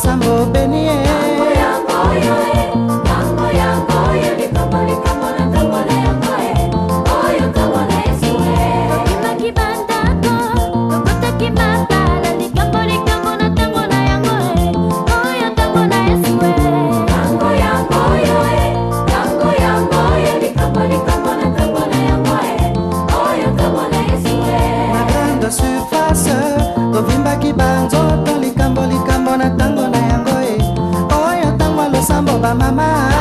losambo benie mama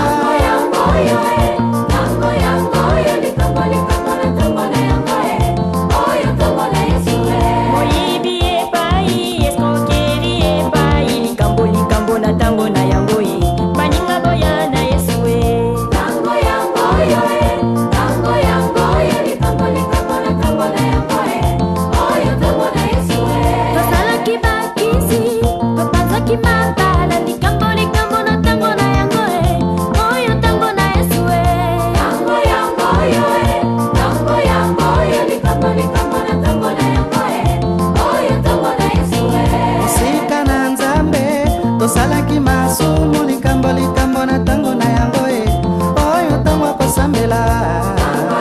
salaki masumu likambo na tango na yango oyo tango akosambela tango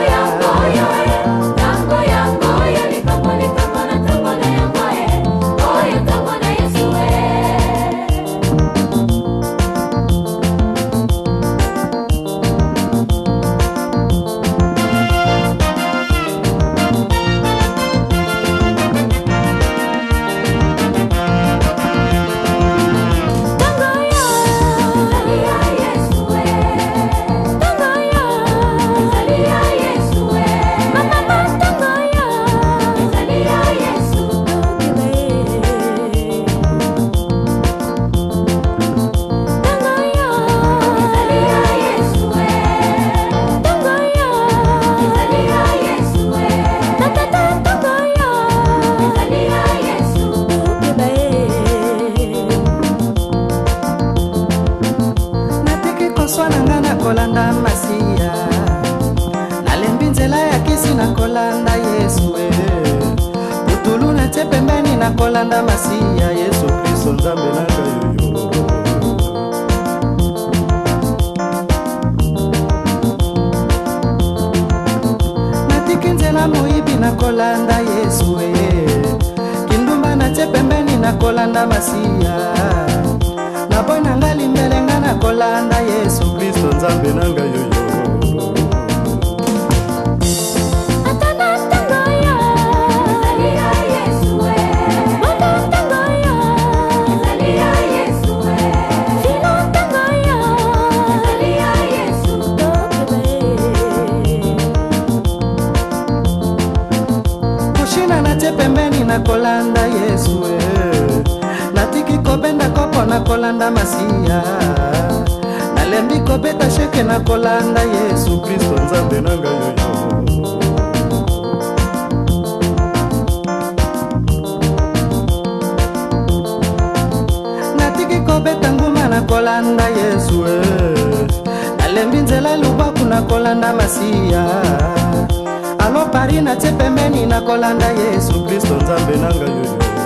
yango likambo na tango na yango oyo tango na Yesu kolanda masia nalembi nzela ya kisi na kolanda Yesu putulu na tie pembeni na kolanda masia Yesu Kristo nzambe nanga yoyo natiki nzela moyibi na kolanda Yesu kindumba na tie pembeni na kolanda masia nabona ngali mbelenga na kolanda Yesu Kristo nzambe nanga yoyo kushina na tie pembeni na kolanda Yesu natiki kobenda kopo na kolanda masia nalembi kobeta sheke na kolanda Yesu Kristo nzambe nanga yoyo natiki kobeta nguma na kolanda Yesu nalembi nzela lubaku na kolanda masia alo pari na tie pembeni na kolanda Yesu Kristo nzambe nanga yoyo